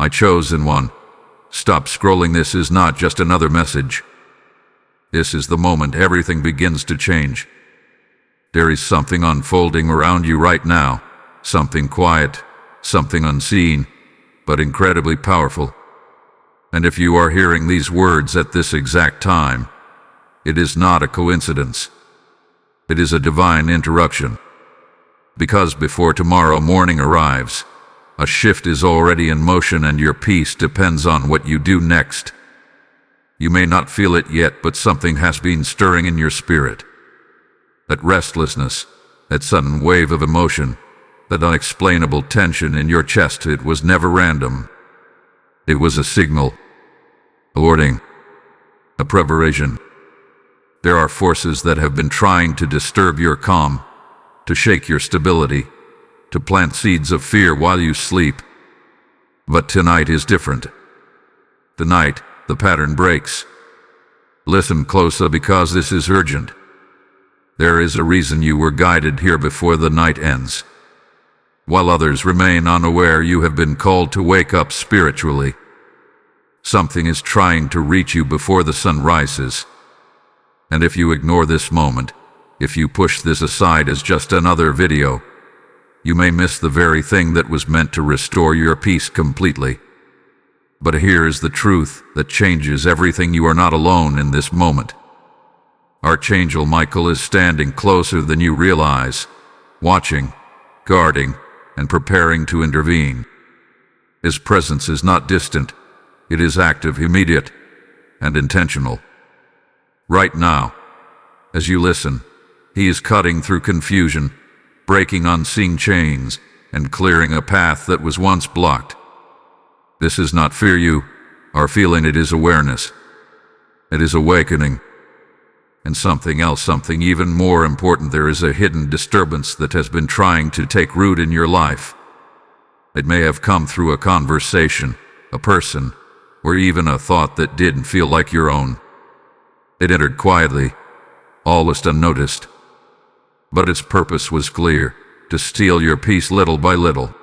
My chosen one, stop scrolling. This is not just another message. This is the moment everything begins to change. There is something unfolding around you right now, something quiet, something unseen, but incredibly powerful. And if you are hearing these words at this exact time, it is not a coincidence. It is a divine interruption. Because before tomorrow morning arrives, a shift is already in motion and your peace depends on what you do next. You may not feel it yet, but something has been stirring in your spirit. That restlessness, that sudden wave of emotion, that unexplainable tension in your chest, it was never random. It was a signal, a warning, a preparation. There are forces that have been trying to disturb your calm, to shake your stability, to plant seeds of fear while you sleep. But tonight is different. Tonight, the pattern breaks. Listen closer, because this is urgent. There is a reason you were guided here before the night ends. While others remain unaware, you have been called to wake up spiritually. Something is trying to reach you before the sun rises. And if you ignore this moment, if you push this aside as just another video, you may miss the very thing that was meant to restore your peace completely. But here is the truth that changes everything. You are not alone in this moment. Archangel Michael is standing closer than you realize, watching, guarding, and preparing to intervene. His presence is not distant. It is active, immediate, and intentional. Right now, as you listen, he is cutting through confusion, breaking unseen chains, and clearing a path that was once blocked. This is not fear you are feeling, it is awareness. It is awakening. And something else, something even more important. There is a hidden disturbance that has been trying to take root in your life. It may have come through a conversation, a person, or even a thought that didn't feel like your own. It entered quietly, almost unnoticed. But its purpose was clear, to steal your peace little by little.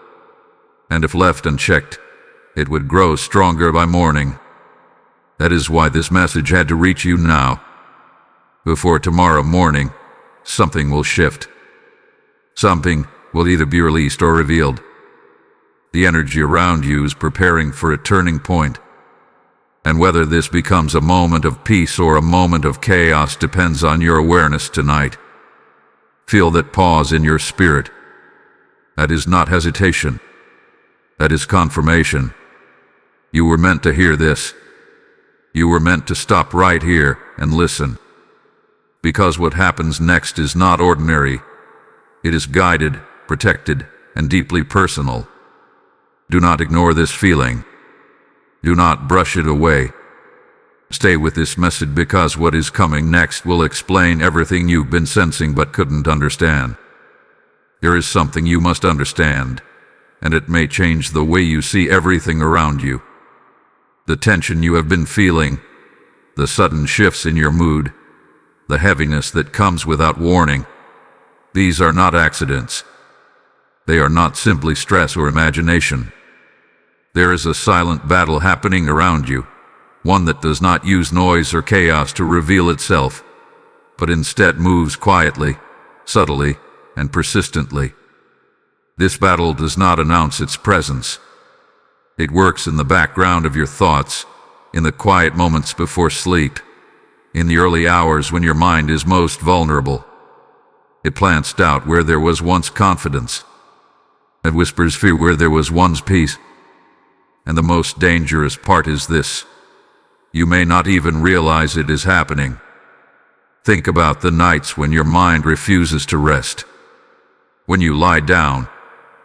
And if left unchecked, it would grow stronger by morning. That is why this message had to reach you now. Before tomorrow morning, something will shift. Something will either be released or revealed. The energy around you is preparing for a turning point. And whether this becomes a moment of peace or a moment of chaos depends on your awareness tonight. Feel that pause in your spirit. That is not hesitation. That is confirmation. You were meant to hear this. You were meant to stop right here and listen. Because what happens next is not ordinary. It is guided, protected, and deeply personal. Do not ignore this feeling. Do not brush it away. Stay with this message, because what is coming next will explain everything you've been sensing but couldn't understand. There is something you must understand, and it may change the way you see everything around you. The tension you have been feeling, the sudden shifts in your mood, the heaviness that comes without warning, these are not accidents. They are not simply stress or imagination. There is a silent battle happening around you, one that does not use noise or chaos to reveal itself, but instead moves quietly, subtly, and persistently. This battle does not announce its presence. It works in the background of your thoughts, in the quiet moments before sleep, in the early hours when your mind is most vulnerable. It plants doubt where there was once confidence. It whispers fear where there was once peace. And the most dangerous part is this: you may not even realize it is happening. Think about the nights when your mind refuses to rest. When you lie down,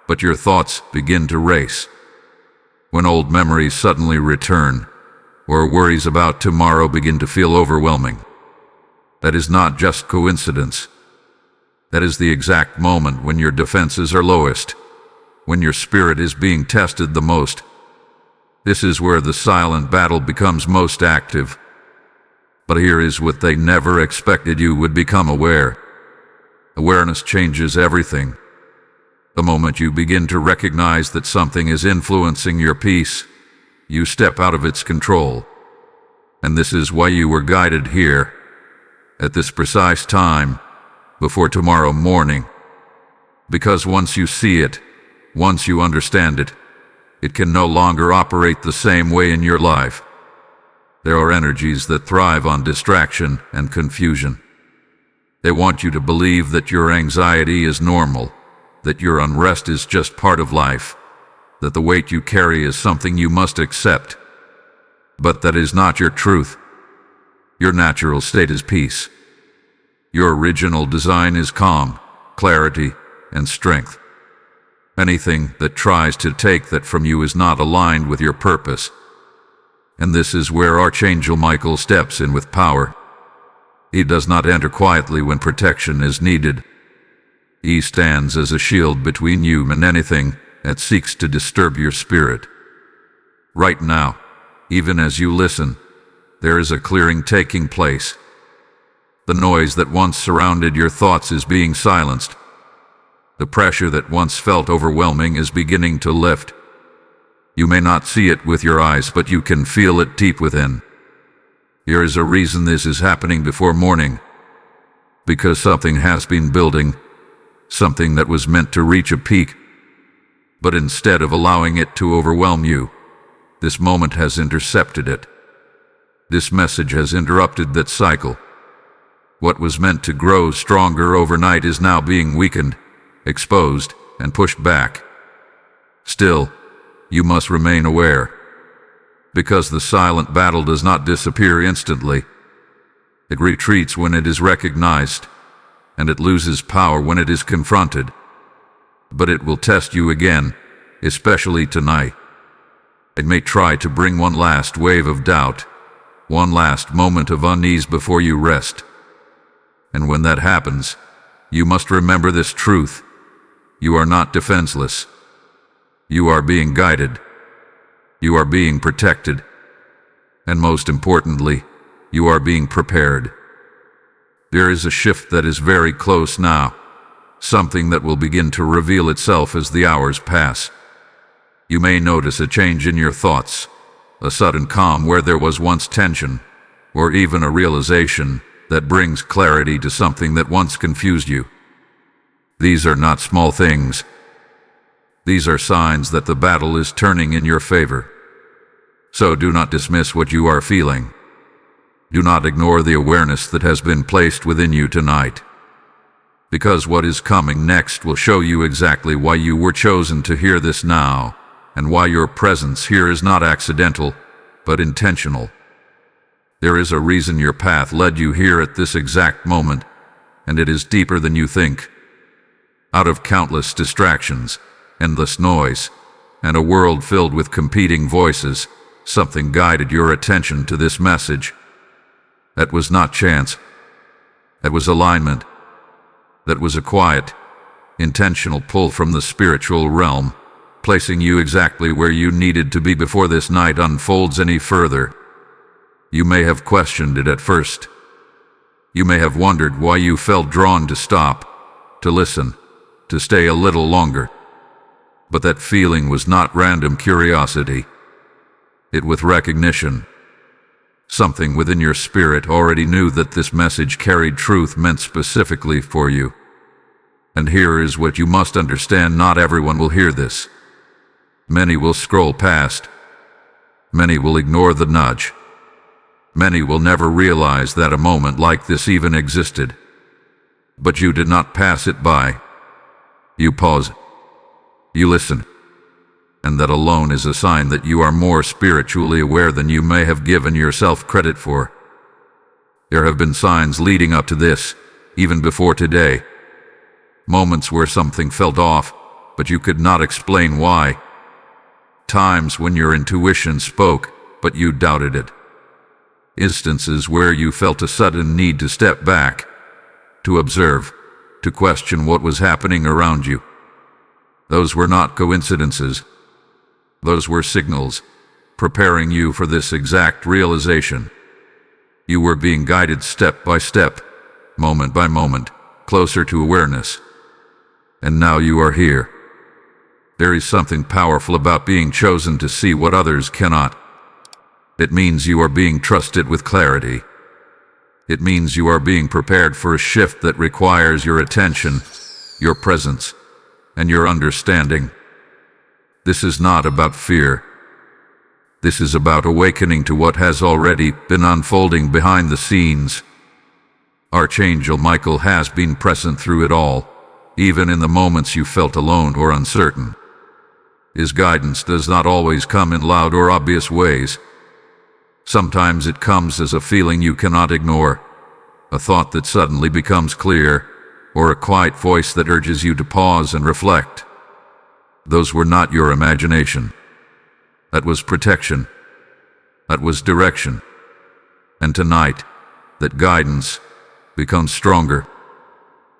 but your thoughts begin to race. When old memories suddenly return, or worries about tomorrow begin to feel overwhelming. That is not just coincidence. That is the exact moment when your defenses are lowest, when your spirit is being tested the most. This is where the silent battle becomes most active. But here is what they never expected: you would become aware. Awareness changes everything. The moment you begin to recognize that something is influencing your peace, you step out of its control. And this is why you were guided here, at this precise time, before tomorrow morning. Because once you see it, once you understand it, it can no longer operate the same way in your life. There are energies that thrive on distraction and confusion. They want you to believe that your anxiety is normal, that your unrest is just part of life, that the weight you carry is something you must accept. But that is not your truth. Your natural state is peace. Your original design is calm, clarity, and strength. Anything that tries to take that from you is not aligned with your purpose. And this is where Archangel Michael steps in with power. He does not enter quietly when protection is needed. He stands as a shield between you and anything that seeks to disturb your spirit. Right now, even as you listen, there is a clearing taking place. The noise that once surrounded your thoughts is being silenced. The pressure that once felt overwhelming is beginning to lift. You may not see it with your eyes, but you can feel it deep within. Here is a reason this is happening before morning. Because something has been building, something that was meant to reach a peak. But instead of allowing it to overwhelm you, this moment has intercepted it. This message has interrupted that cycle. What was meant to grow stronger overnight is now being weakened, exposed, and pushed back. Still, you must remain aware. Because the silent battle does not disappear instantly. It retreats when it is recognized, and it loses power when it is confronted. But it will test you again, especially tonight. It may try to bring one last wave of doubt, one last moment of unease before you rest. And when that happens, you must remember this truth. You are not defenseless. You are being guided. You are being protected. And most importantly, you are being prepared. There is a shift that is very close now, something that will begin to reveal itself as the hours pass. You may notice a change in your thoughts, a sudden calm where there was once tension, or even a realization that brings clarity to something that once confused you. These are not small things. These are signs that the battle is turning in your favor. So do not dismiss what you are feeling. Do not ignore the awareness that has been placed within you tonight. Because what is coming next will show you exactly why you were chosen to hear this now, and why your presence here is not accidental, but intentional. There is a reason your path led you here at this exact moment, and it is deeper than you think. Out of countless distractions, endless noise, and a world filled with competing voices, something guided your attention to this message. That was not chance. That was alignment. That was a quiet, intentional pull from the spiritual realm, placing you exactly where you needed to be before this night unfolds any further. You may have questioned it at first. You may have wondered why you felt drawn to stop, to listen, to stay a little longer. But that feeling was not random curiosity. It was recognition. Something within your spirit already knew that this message carried truth meant specifically for you. And here is what you must understand: not everyone will hear this. Many will scroll past. Many will ignore the nudge. Many will never realize that a moment like this even existed. But you did not pass it by. You pause. You listen. And that alone is a sign that you are more spiritually aware than you may have given yourself credit for. There have been signs leading up to this, even before today. Moments where something felt off, but you could not explain why. Times when your intuition spoke, but you doubted it. Instances where you felt a sudden need to step back, to observe, to question what was happening around you. Those were not coincidences. Those were signals, preparing you for this exact realization. You were being guided step by step, moment by moment, closer to awareness. And now you are here. There is something powerful about being chosen to see what others cannot. It means you are being trusted with clarity. It means you are being prepared for a shift that requires your attention, your presence, and your understanding. This is not about fear. This is about awakening to what has already been unfolding behind the scenes. Archangel Michael has been present through it all, even in the moments you felt alone or uncertain. His guidance does not always come in loud or obvious ways. Sometimes it comes as a feeling you cannot ignore, a thought that suddenly becomes clear, or a quiet voice that urges you to pause and reflect. Those were not your imagination. That was protection. That was direction. And tonight, that guidance becomes stronger,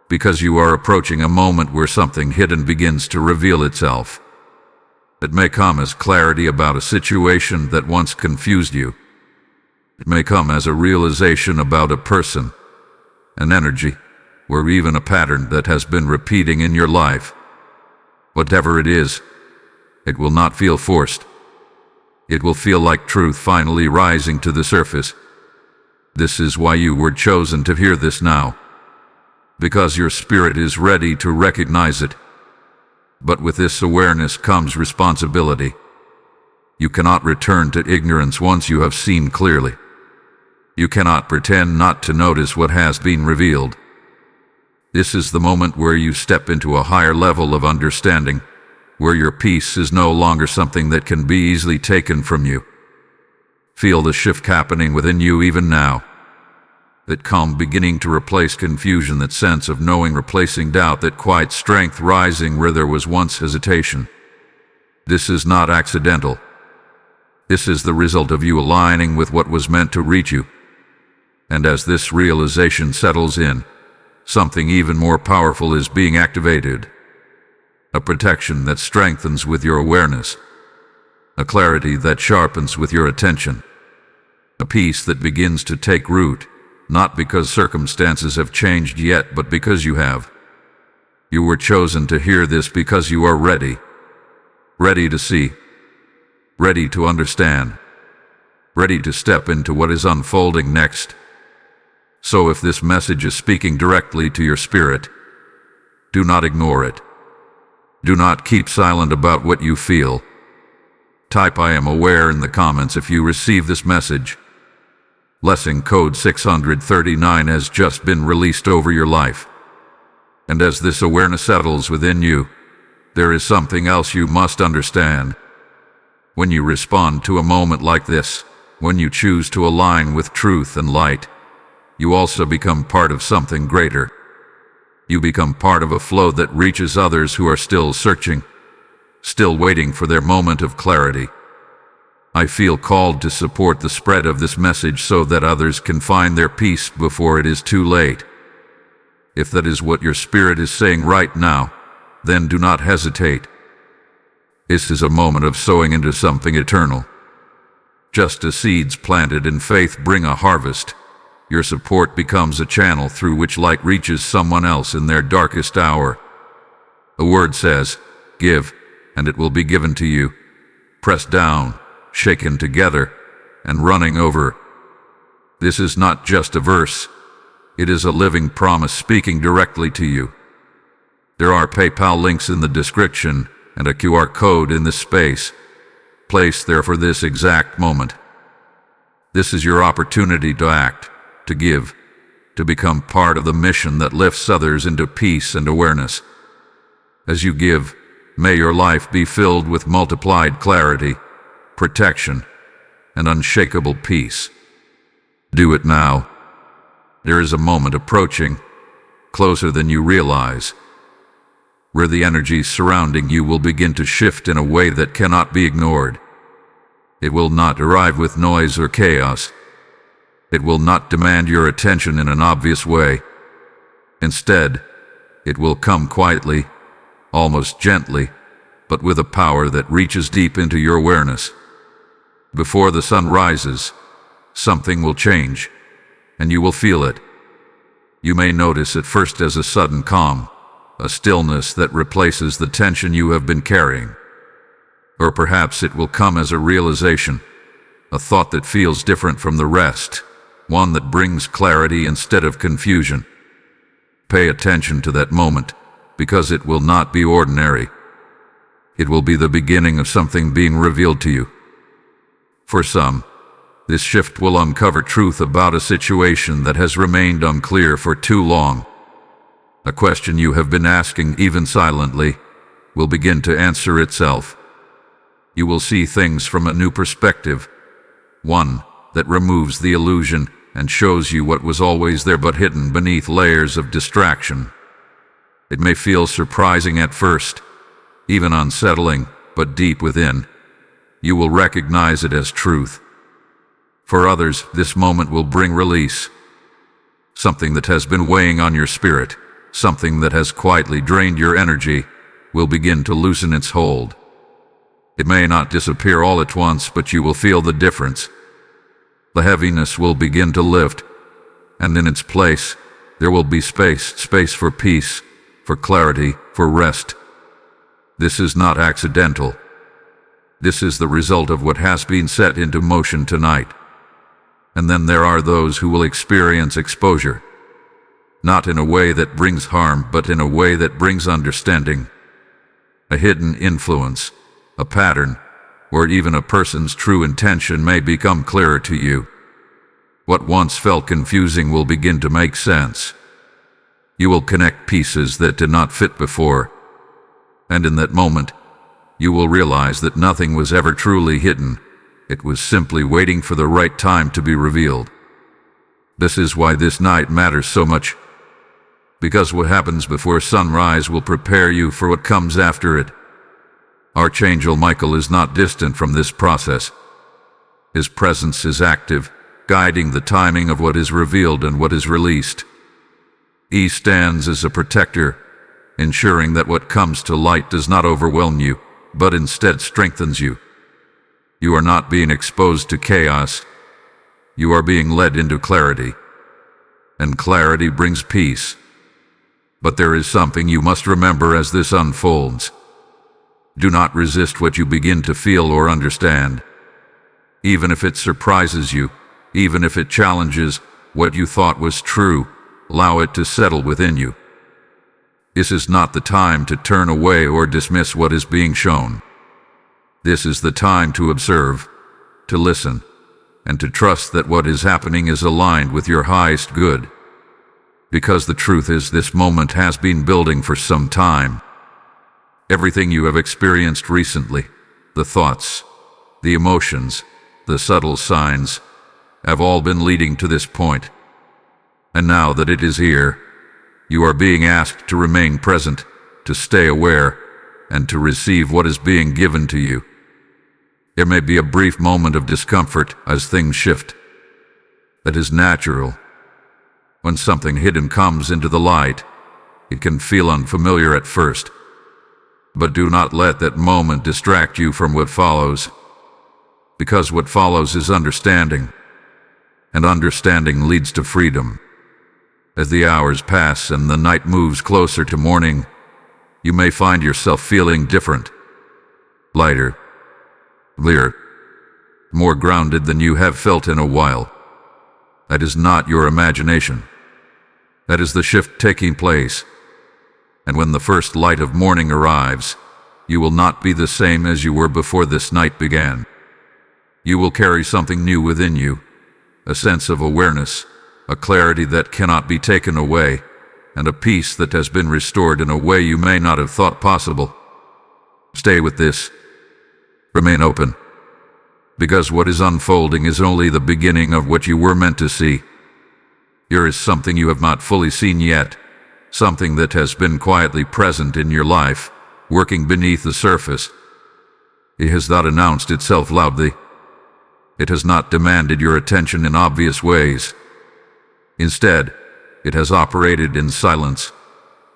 because you are approaching a moment where something hidden begins to reveal itself. It may come as clarity about a situation that once confused you. It may come as a realization about a person, an energy, or even a pattern that has been repeating in your life. Whatever it is, it will not feel forced. It will feel like truth finally rising to the surface. This is why you were chosen to hear this now, because your spirit is ready to recognize it. But with this awareness comes responsibility. You cannot return to ignorance once you have seen clearly. You cannot pretend not to notice what has been revealed. This is the moment where you step into a higher level of understanding, where your peace is no longer something that can be easily taken from you. Feel the shift happening within you even now. That calm beginning to replace confusion, that sense of knowing replacing doubt, that quiet strength rising where there was once hesitation. This is not accidental. This is the result of you aligning with what was meant to reach you. And as this realization settles in, something even more powerful is being activated. A protection that strengthens with your awareness. A clarity that sharpens with your attention. A peace that begins to take root, not because circumstances have changed yet, but because you have. You were chosen to hear this because you are ready. Ready to see. Ready to understand. Ready to step into what is unfolding next. So if this message is speaking directly to your spirit, do not ignore it. Do not keep silent about what you feel. Type "I am aware" in the comments if you receive this message. Blessing code 639 has just been released over your life. And as this awareness settles within you, there is something else you must understand. When you respond to a moment like this, when you choose to align with truth and light, you also become part of something greater. You become part of a flow that reaches others who are still searching, still waiting for their moment of clarity. I feel called to support the spread of this message so that others can find their peace before it is too late. If that is what your spirit is saying right now, then do not hesitate. This is a moment of sowing into something eternal. Just as seeds planted in faith bring a harvest, your support becomes a channel through which light reaches someone else in their darkest hour. The word says, "Give, and it will be given to you, pressed down, shaken together, and running over." This is not just a verse. It is a living promise speaking directly to you. There are PayPal links in the description and a QR code in this space, placed there for this exact moment. This is your opportunity to act, to give, to become part of the mission that lifts others into peace and awareness. As you give, may your life be filled with multiplied clarity, protection, and unshakable peace. Do it now. There is a moment approaching, closer than you realize, where the energies surrounding you will begin to shift in a way that cannot be ignored. It will not arrive with noise or chaos. It will not demand your attention in an obvious way. Instead, it will come quietly, almost gently, but with a power that reaches deep into your awareness. Before the sun rises, something will change, and you will feel it. You may notice it first as a sudden calm, a stillness that replaces the tension you have been carrying. Or perhaps it will come as a realization, a thought that feels different from the rest, one that brings clarity instead of confusion. Pay attention to that moment, because it will not be ordinary. It will be the beginning of something being revealed to you. For some, this shift will uncover truth about a situation that has remained unclear for too long. A question you have been asking, even silently, will begin to answer itself. You will see things from a new perspective, one that removes the illusion and shows you what was always there but hidden beneath layers of distraction. It may feel surprising at first, even unsettling, but deep within, you will recognize it as truth. For others, this moment will bring release. Something that has been weighing on your spirit, something that has quietly drained your energy, will begin to loosen its hold. It may not disappear all at once, but you will feel the difference. The heaviness will begin to lift, and in its place, there will be space for peace, for clarity, for rest. This is not accidental. This is the result of what has been set into motion tonight. And then there are those who will experience exposure, not in a way that brings harm, but in a way that brings understanding. A hidden influence, a pattern, or even a person's true intention may become clearer to you. What once felt confusing will begin to make sense. You will connect pieces that did not fit before, and in that moment, you will realize that nothing was ever truly hidden. It was simply waiting for the right time to be revealed. This is why this night matters so much, because what happens before sunrise will prepare you for what comes after it. Archangel Michael is not distant from this process. His presence is active, guiding the timing of what is revealed and what is released. He stands as a protector, ensuring that what comes to light does not overwhelm you, but instead strengthens you. You are not being exposed to chaos. You are being led into clarity. And clarity brings peace. But there is something you must remember as this unfolds. Do not resist what you begin to feel or understand. Even if it surprises you, even if it challenges what you thought was true, allow it to settle within you. This is not the time to turn away or dismiss what is being shown. This is the time to observe, to listen, and to trust that what is happening is aligned with your highest good. Because the truth is, this moment has been building for some time. Everything you have experienced recently, the thoughts, the emotions, the subtle signs, have all been leading to this point. And now that it is here, you are being asked to remain present, to stay aware, and to receive what is being given to you. There may be a brief moment of discomfort as things shift. That is natural. When something hidden comes into the light, it can feel unfamiliar at first. But do not let that moment distract you from what follows. Because what follows is understanding, and understanding leads to freedom. As the hours pass and the night moves closer to morning, you may find yourself feeling different, lighter, clearer, more grounded than you have felt in a while. That is not your imagination. That is the shift taking place. And when the first light of morning arrives, you will not be the same as you were before this night began. You will carry something new within you, a sense of awareness, a clarity that cannot be taken away, and a peace that has been restored in a way you may not have thought possible. Stay with this. Remain open. Because what is unfolding is only the beginning of what you were meant to see. Here is something you have not fully seen yet, something that has been quietly present in your life, working beneath the surface. It has not announced itself loudly. It has not demanded your attention in obvious ways. Instead, it has operated in silence,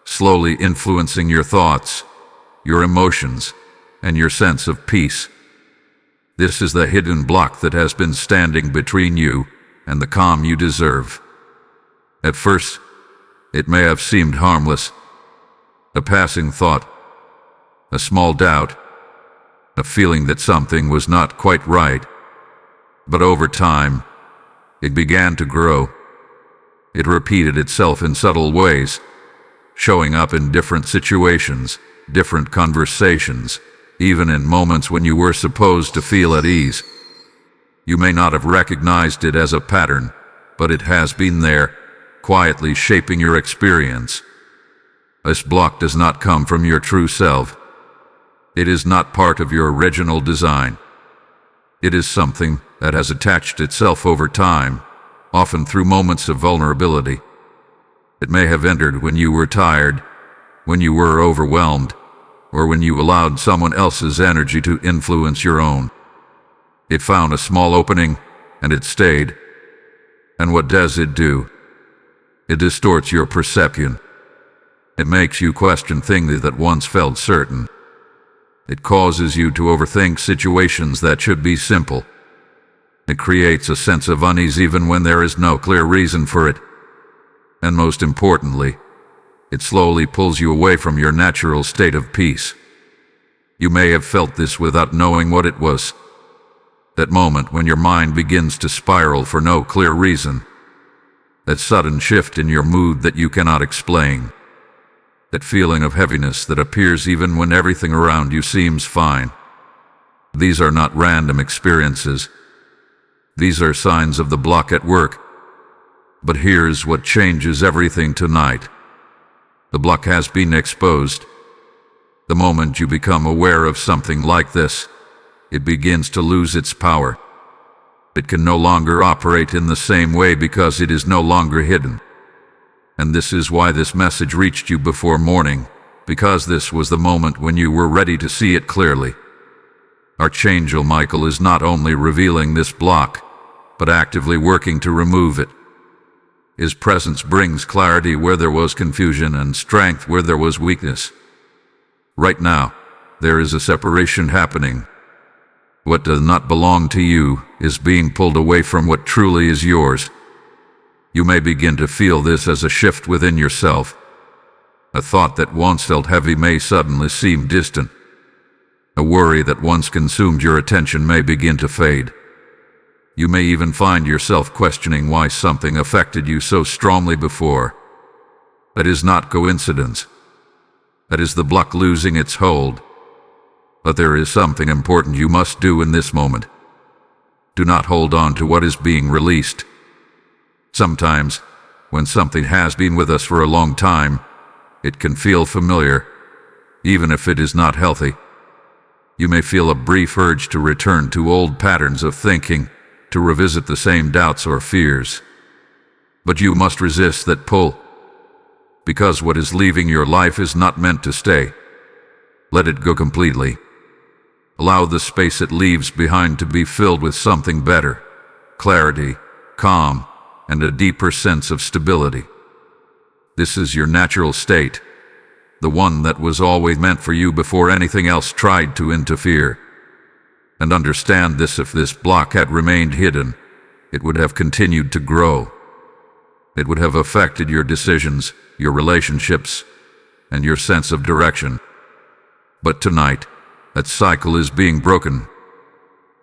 slowly influencing your thoughts, your emotions, and your sense of peace. This is the hidden block that has been standing between you and the calm you deserve. At first, it may have seemed harmless, A passing thought, a small doubt, a feeling that something was not quite right. But over time, it began to grow. It repeated itself in subtle ways, showing up in different situations, different conversations, even in moments when you were supposed to feel at ease. You may not have recognized it as a pattern, but it has been there, quietly shaping your experience. This block does not come from your true self. It is not part of your original design. It is something that has attached itself over time, often through moments of vulnerability. It may have entered when you were tired, when you were overwhelmed, or when you allowed someone else's energy to influence your own. It found a small opening, and it stayed. And what does it do? It distorts your perception. It makes you question things that once felt certain. It causes you to overthink situations that should be simple. It creates a sense of unease even when there is no clear reason for it. And most importantly, it slowly pulls you away from your natural state of peace. You may have felt this without knowing what it was. That moment when your mind begins to spiral for no clear reason. That sudden shift in your mood that you cannot explain. That feeling of heaviness that appears even when everything around you seems fine. These are not random experiences. These are signs of the block at work. But here's what changes everything tonight. The block has been exposed. The moment you become aware of something like this, it begins to lose its power. It can no longer operate in the same way because it is no longer hidden. And this is why this message reached you before morning, because this was the moment when you were ready to see it clearly. Archangel Michael is not only revealing this block, but actively working to remove it. His presence brings clarity where there was confusion and strength where there was weakness. Right now, there is a separation happening. What does not belong to you is being pulled away from what truly is yours. You may begin to feel this as a shift within yourself. A thought that once felt heavy may suddenly seem distant. A worry that once consumed your attention may begin to fade. You may even find yourself questioning why something affected you so strongly before. That is not coincidence. That is the block losing its hold. But there is something important you must do in this moment. Do not hold on to what is being released. Sometimes, when something has been with us for a long time, it can feel familiar, even if it is not healthy. You may feel a brief urge to return to old patterns of thinking, to revisit the same doubts or fears. But you must resist that pull, because what is leaving your life is not meant to stay. Let it go completely. Allow the space it leaves behind to be filled with something better, clarity, calm, and a deeper sense of stability. This is your natural state, the one that was always meant for you before anything else tried to interfere. And understand this: if this block had remained hidden, it would have continued to grow. It would have affected your decisions, your relationships, and your sense of direction. But tonight, that cycle is being broken.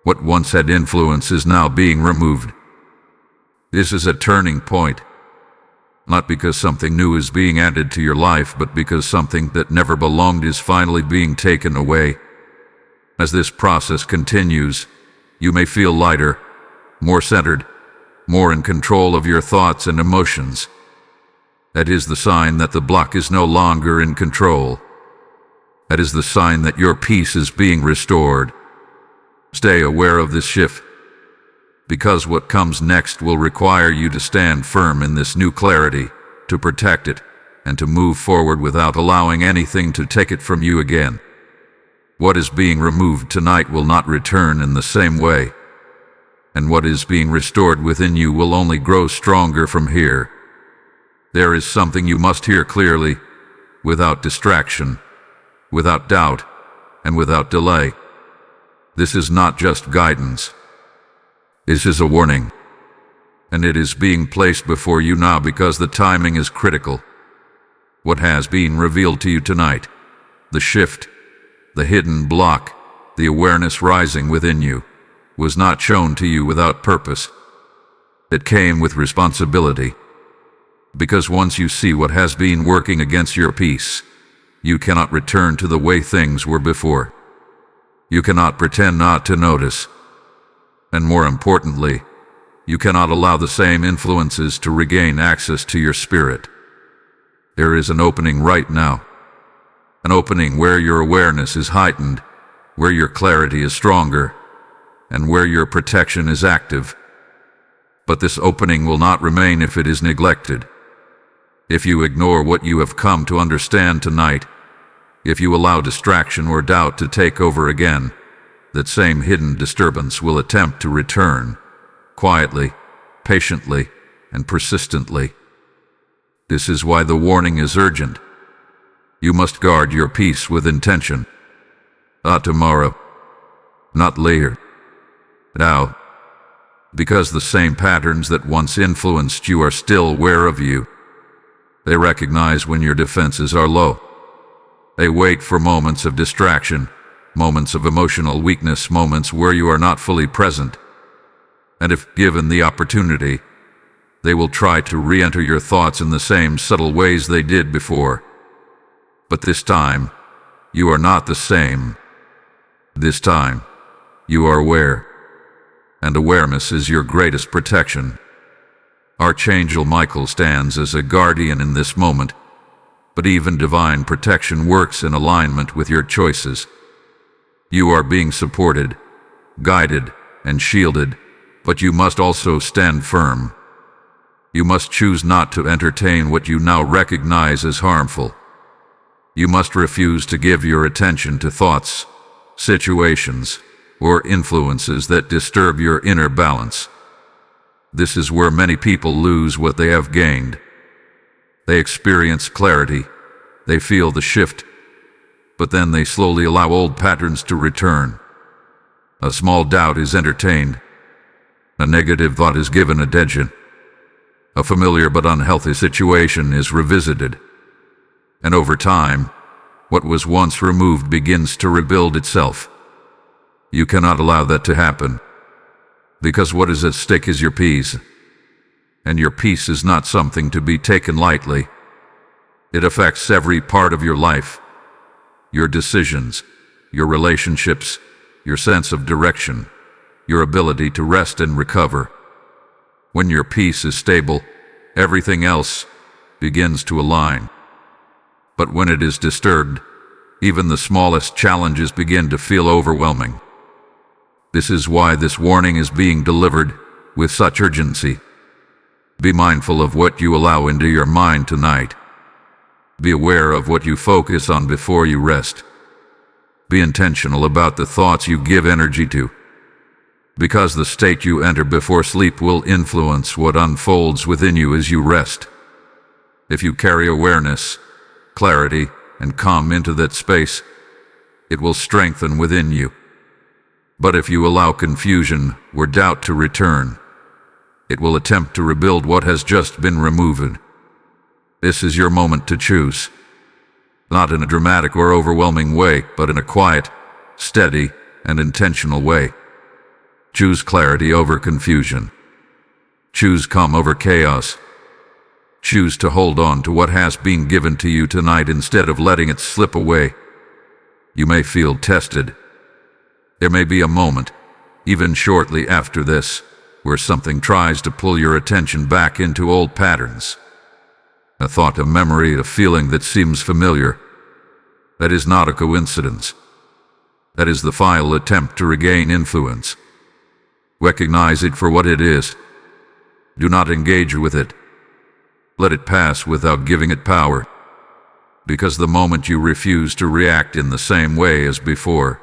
What once had influence is now being removed. This is a turning point. Not because something new is being added to your life, but because something that never belonged is finally being taken away. As this process continues, you may feel lighter, more centered, more in control of your thoughts and emotions. That is the sign that the block is no longer in control. That is the sign that your peace is being restored. Stay aware of this shift, because what comes next will require you to stand firm in this new clarity, to protect it, and to move forward without allowing anything to take it from you again. What is being removed tonight will not return in the same way, and what is being restored within you will only grow stronger from here. There is something you must hear clearly, without distraction, without doubt, and without delay. This is not just guidance. This is a warning, and it is being placed before you now because the timing is critical. What has been revealed to you tonight, the shift, the hidden block, the awareness rising within you, was not shown to you without purpose. It came with responsibility. Because once you see what has been working against your peace, you cannot return to the way things were before. You cannot pretend not to notice. And more importantly, you cannot allow the same influences to regain access to your spirit. There is an opening right now. An opening where your awareness is heightened, where your clarity is stronger, and where your protection is active. But this opening will not remain if it is neglected. If you ignore what you have come to understand tonight, if you allow distraction or doubt to take over again, that same hidden disturbance will attempt to return, quietly, patiently, and persistently. This is why the warning is urgent. You must guard your peace with intention. Not tomorrow, not later, now. Because the same patterns that once influenced you are still aware of you. They recognize when your defenses are low. They wait for moments of distraction, moments of emotional weakness, moments where you are not fully present. And if given the opportunity, they will try to re-enter your thoughts in the same subtle ways they did before. But this time, you are not the same. This time, you are aware. And awareness is your greatest protection. Archangel Michael stands as a guardian in this moment, but even divine protection works in alignment with your choices. You are being supported, guided, and shielded, but you must also stand firm. You must choose not to entertain what you now recognize as harmful. You must refuse to give your attention to thoughts, situations, or influences that disturb your inner balance. This is where many people lose what they have gained. They experience clarity, they feel the shift, but then they slowly allow old patterns to return. A small doubt is entertained. A negative thought is given attention. A familiar but unhealthy situation is revisited. And over time, what was once removed begins to rebuild itself. You cannot allow that to happen, because what is at stake is your peace. And your peace is not something to be taken lightly. It affects every part of your life, your decisions, your relationships, your sense of direction, your ability to rest and recover. When your peace is stable, everything else begins to align. But when it is disturbed, even the smallest challenges begin to feel overwhelming. This is why this warning is being delivered with such urgency. Be mindful of what you allow into your mind tonight. Be aware of what you focus on before you rest. Be intentional about the thoughts you give energy to, because the state you enter before sleep will influence what unfolds within you as you rest. If you carry awareness, clarity, and calm into that space, it will strengthen within you. But if you allow confusion or doubt to return, it will attempt to rebuild what has just been removed. This is your moment to choose. Not in a dramatic or overwhelming way, but in a quiet, steady, and intentional way. Choose clarity over confusion. Choose calm over chaos. Choose to hold on to what has been given to you tonight instead of letting it slip away. You may feel tested. There may be a moment, even shortly after this, where something tries to pull your attention back into old patterns. A thought, a memory, a feeling that seems familiar. That is not a coincidence. That is the final attempt to regain influence. Recognize it for what it is. Do not engage with it. Let it pass without giving it power. Because the moment you refuse to react in the same way as before,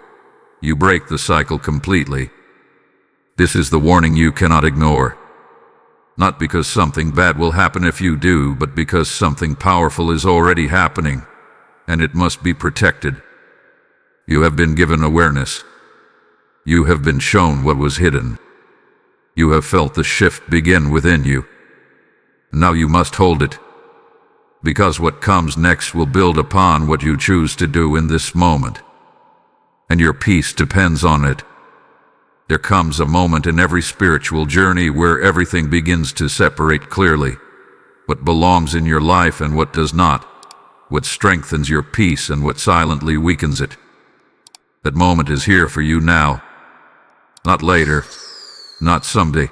you break the cycle completely. This is the warning you cannot ignore. Not because something bad will happen if you do, but because something powerful is already happening, and it must be protected. You have been given awareness. You have been shown what was hidden. You have felt the shift begin within you. Now you must hold it. Because what comes next will build upon what you choose to do in this moment, and your peace depends on it. There comes a moment in every spiritual journey where everything begins to separate clearly. What belongs in your life and what does not. What strengthens your peace and what silently weakens it. That moment is here for you now. Not later, not someday,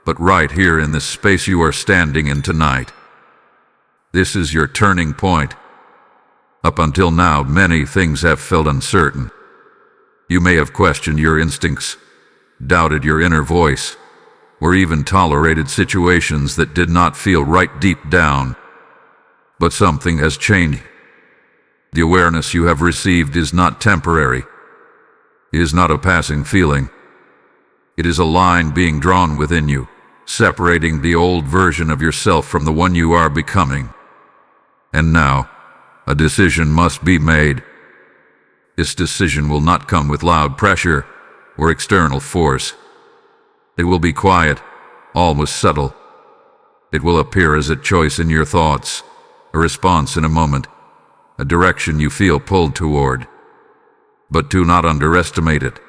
but right here in this space you are standing in tonight. This is your turning point. Up until now, many things have felt uncertain. You may have questioned your instincts, doubted your inner voice, or even tolerated situations that did not feel right deep down. But something has changed. The awareness you have received is not temporary. It is not a passing feeling. It is a line being drawn within you, separating the old version of yourself from the one you are becoming. And now, a decision must be made. This decision will not come with loud pressure or external force. It will be quiet, almost subtle. It will appear as a choice in your thoughts, a response in a moment, a direction you feel pulled toward. But do not underestimate it,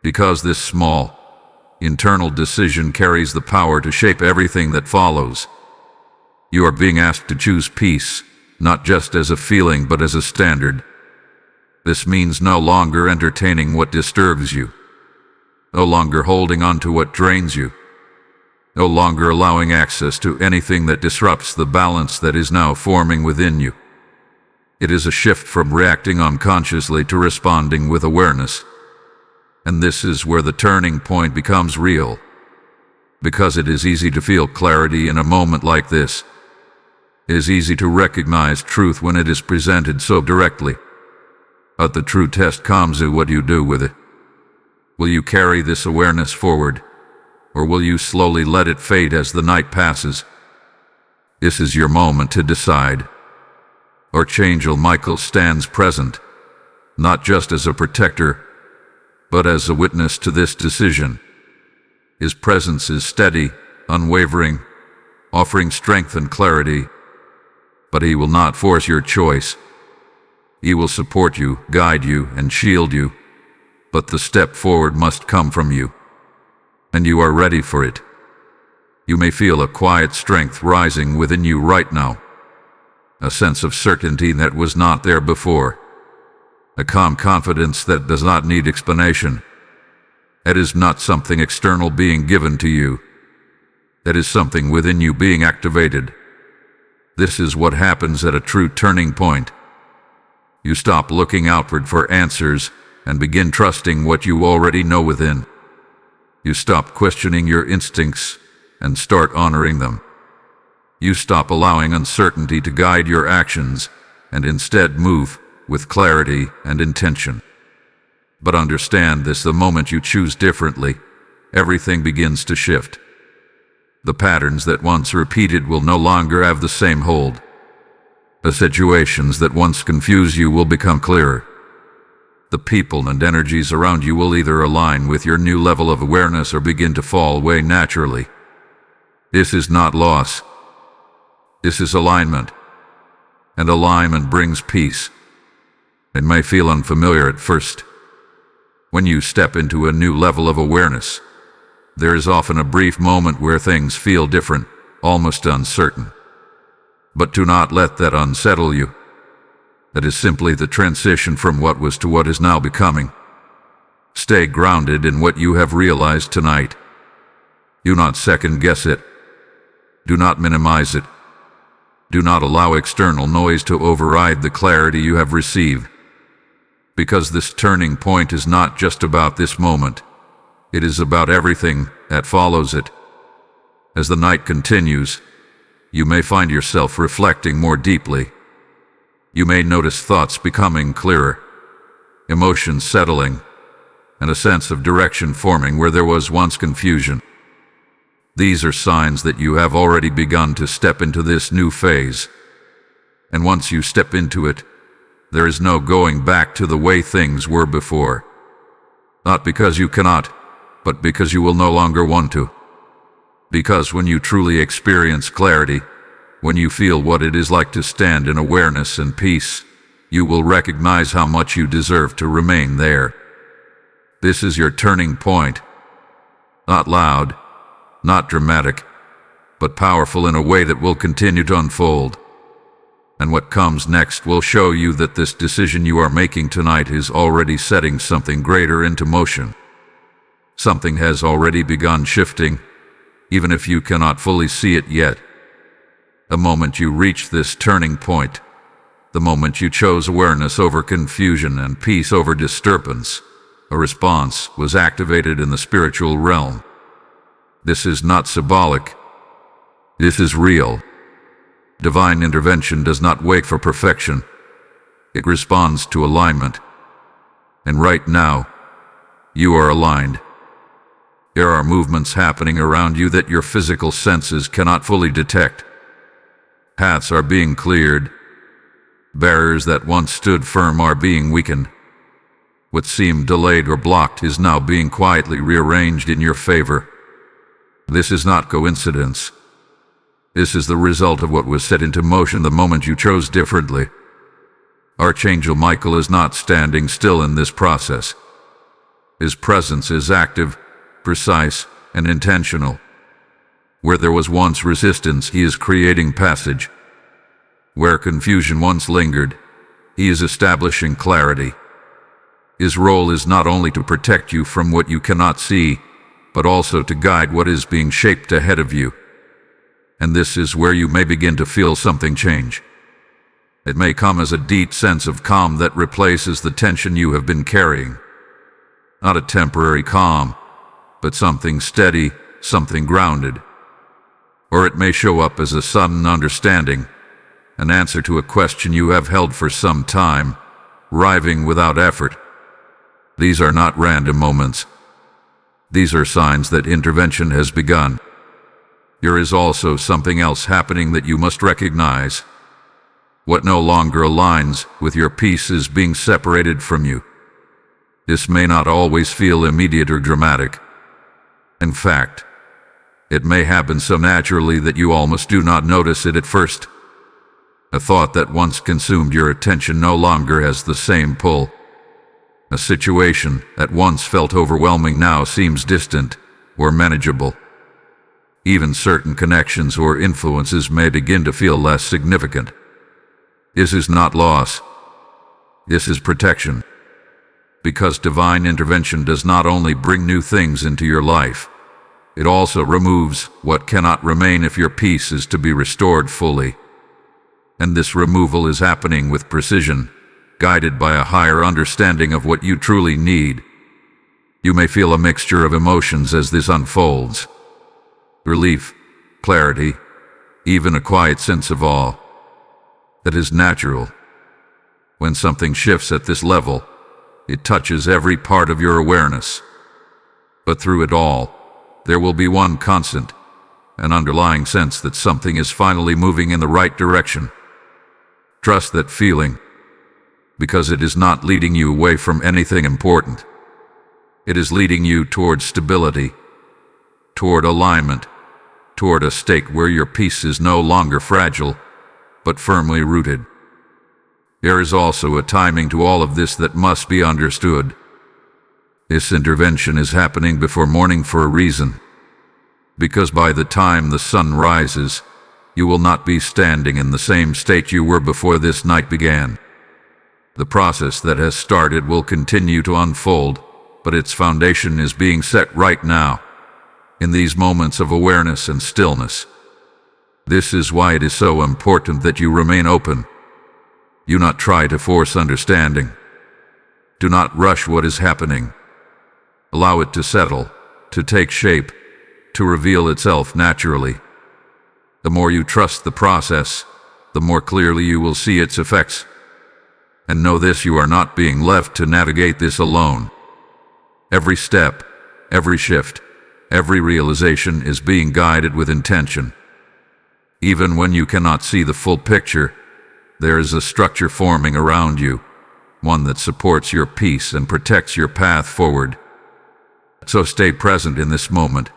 because this small, internal decision carries the power to shape everything that follows. You are being asked to choose peace, not just as a feeling but as a standard. This means no longer entertaining what disturbs you, no longer holding on to what drains you, no longer allowing access to anything that disrupts the balance that is now forming within you. It is a shift from reacting unconsciously to responding with awareness. And this is where the turning point becomes real, because it is easy to feel clarity in a moment like this. It is easy to recognize truth when it is presented so directly. But the true test comes in what you do with it. Will you carry this awareness forward, or will you slowly let it fade as the night passes? This is your moment to decide. Archangel Michael stands present, not just as a protector, but as a witness to this decision. His presence is steady, unwavering, offering strength and clarity, but he will not force your choice. He will support you, guide you, and shield you, but the step forward must come from you, and you are ready for it. You may feel a quiet strength rising within you right now, a sense of certainty that was not there before, a calm confidence that does not need explanation. That is not something external being given to you. That is something within you being activated. This is what happens at a true turning point. You stop looking outward for answers and begin trusting what you already know within. You stop questioning your instincts and start honoring them. You stop allowing uncertainty to guide your actions and instead move with clarity and intention. But understand this: the moment you choose differently, everything begins to shift. The patterns that once repeated will no longer have the same hold. The situations that once confused you will become clearer. The people and energies around you will either align with your new level of awareness or begin to fall away naturally. This is not loss. This is alignment. And alignment brings peace. It may feel unfamiliar at first. When you step into a new level of awareness, there is often a brief moment where things feel different, almost uncertain. But do not let that unsettle you. That is simply the transition from what was to what is now becoming. Stay grounded in what you have realized tonight. Do not second guess it. Do not minimize it. Do not allow external noise to override the clarity you have received. Because this turning point is not just about this moment. It is about everything that follows it. As the night continues, you may find yourself reflecting more deeply. You may notice thoughts becoming clearer, emotions settling, and a sense of direction forming where there was once confusion. These are signs that you have already begun to step into this new phase. And once you step into it, there is no going back to the way things were before. Not because you cannot, but because you will no longer want to. Because when you truly experience clarity, when you feel what it is like to stand in awareness and peace, you will recognize how much you deserve to remain there. This is your turning point. Not loud, not dramatic, but powerful in a way that will continue to unfold. And what comes next will show you that this decision you are making tonight is already setting something greater into motion. Something has already begun shifting, even if you cannot fully see it yet. The moment you reach this turning point, the moment you chose awareness over confusion and peace over disturbance, a response was activated in the spiritual realm. This is not symbolic. This is real. Divine intervention does not wait for perfection. It responds to alignment. And right now, you are aligned. There are movements happening around you that your physical senses cannot fully detect. Paths are being cleared. Barriers that once stood firm are being weakened. What seemed delayed or blocked is now being quietly rearranged in your favor. This is not coincidence. This is the result of what was set into motion the moment you chose differently. Archangel Michael is not standing still in this process. His presence is active, precise, and intentional. Where there was once resistance, he is creating passage. Where confusion once lingered, he is establishing clarity. His role is not only to protect you from what you cannot see, but also to guide what is being shaped ahead of you. And this is where you may begin to feel something change. It may come as a deep sense of calm that replaces the tension you have been carrying. Not a temporary calm, but something steady, something grounded. Or it may show up as a sudden understanding, an answer to a question you have held for some time, arriving without effort. These are not random moments. These are signs that intervention has begun. There is also something else happening that you must recognize. What no longer aligns with your peace is being separated from you. This may not always feel immediate or dramatic. In fact, it may happen so naturally that you almost do not notice it at first. A thought that once consumed your attention no longer has the same pull. A situation that once felt overwhelming now seems distant or manageable. Even certain connections or influences may begin to feel less significant. This is not loss. This is protection. Because divine intervention does not only bring new things into your life, it also removes what cannot remain if your peace is to be restored fully. And this removal is happening with precision, guided by a higher understanding of what you truly need. You may feel a mixture of emotions as this unfolds. Relief, clarity, even a quiet sense of awe. That is natural. When something shifts at this level, it touches every part of your awareness. But through it all, there will be one constant, an underlying sense that something is finally moving in the right direction. Trust that feeling, because it is not leading you away from anything important. It is leading you toward stability, toward alignment, toward a state where your peace is no longer fragile, but firmly rooted. There is also a timing to all of this that must be understood. This intervention is happening before morning for a reason, because by the time the sun rises, you will not be standing in the same state you were before this night began. The process that has started will continue to unfold, but its foundation is being set right now, in these moments of awareness and stillness. This is why it is so important that you remain open. Do not try to force understanding. Do not rush what is happening. Allow it to settle, to take shape, to reveal itself naturally. The more you trust the process, the more clearly you will see its effects. And know this: you are not being left to navigate this alone. Every step, every shift, every realization is being guided with intention. Even when you cannot see the full picture, there is a structure forming around you, one that supports your peace and protects your path forward. So stay present in this moment.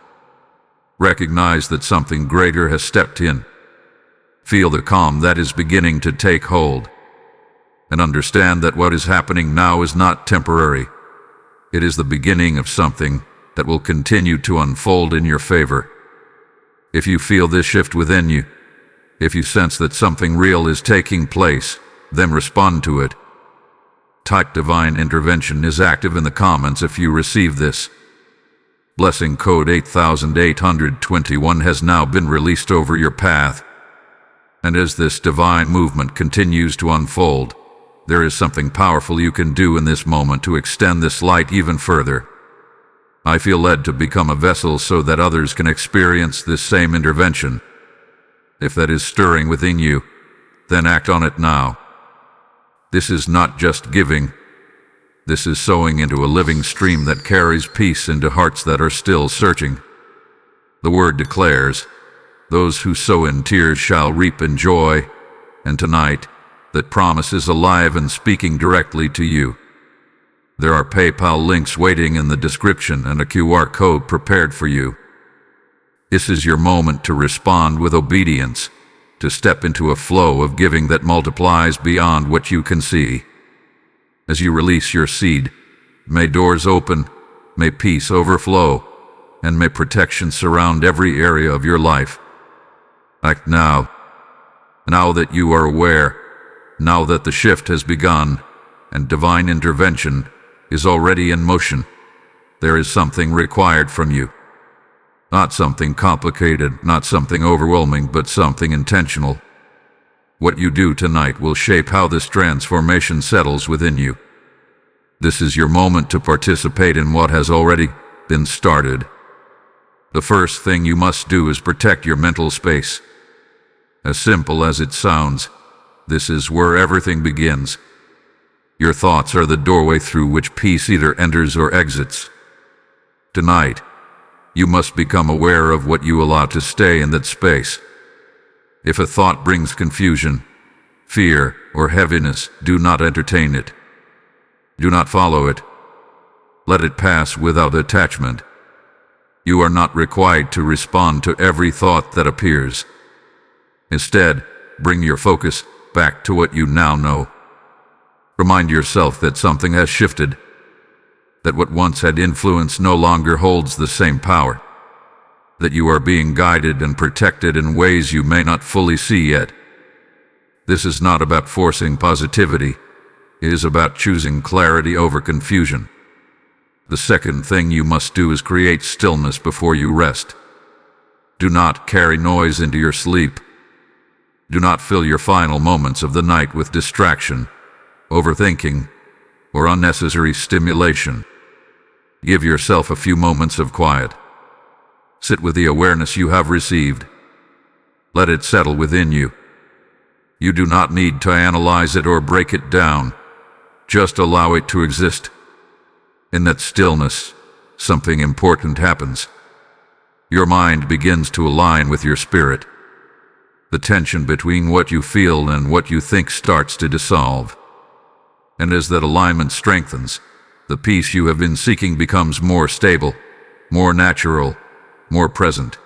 Recognize that something greater has stepped in. Feel the calm that is beginning to take hold. And understand that what is happening now is not temporary. It is the beginning of something that will continue to unfold in your favor. If you feel this shift within you, if you sense that something real is taking place, then respond to it. Type Divine Intervention is active in the comments if you receive this. Blessing code 8821 has now been released over your path. And as this divine movement continues to unfold, there is something powerful you can do in this moment to extend this light even further. I feel led to become a vessel so that others can experience this same intervention. If that is stirring within you, then act on it now. This is not just giving. This is sowing into a living stream that carries peace into hearts that are still searching. The word declares, "Those who sow in tears shall reap in joy," and tonight, that promise is alive and speaking directly to you. There are PayPal links waiting in the description and a QR code prepared for you. This is your moment to respond with obedience, to step into a flow of giving that multiplies beyond what you can see. As you release your seed, may doors open, may peace overflow, and may protection surround every area of your life. Act now. Now that you are aware, now that the shift has begun, and divine intervention is already in motion, there is something required from you. Not something complicated, not something overwhelming, but something intentional. What you do tonight will shape how this transformation settles within you. This is your moment to participate in what has already been started. The first thing you must do is protect your mental space. As simple as it sounds, this is where everything begins. Your thoughts are the doorway through which peace either enters or exits. Tonight, you must become aware of what you allow to stay in that space. If a thought brings confusion, fear, or heaviness, do not entertain it. Do not follow it. Let it pass without attachment. You are not required to respond to every thought that appears. Instead, bring your focus back to what you now know. Remind yourself that something has shifted, that what once had influence no longer holds the same power, that you are being guided and protected in ways you may not fully see yet. This is not about forcing positivity. It is about choosing clarity over confusion. The second thing you must do is create stillness before you rest. Do not carry noise into your sleep. Do not fill your final moments of the night with distraction, overthinking, or unnecessary stimulation. Give yourself a few moments of quiet. Sit with the awareness you have received. Let it settle within you. You do not need to analyze it or break it down. Just allow it to exist. In that stillness, something important happens. Your mind begins to align with your spirit. The tension between what you feel and what you think starts to dissolve. And as that alignment strengthens, the peace you have been seeking becomes more stable, more natural, more present.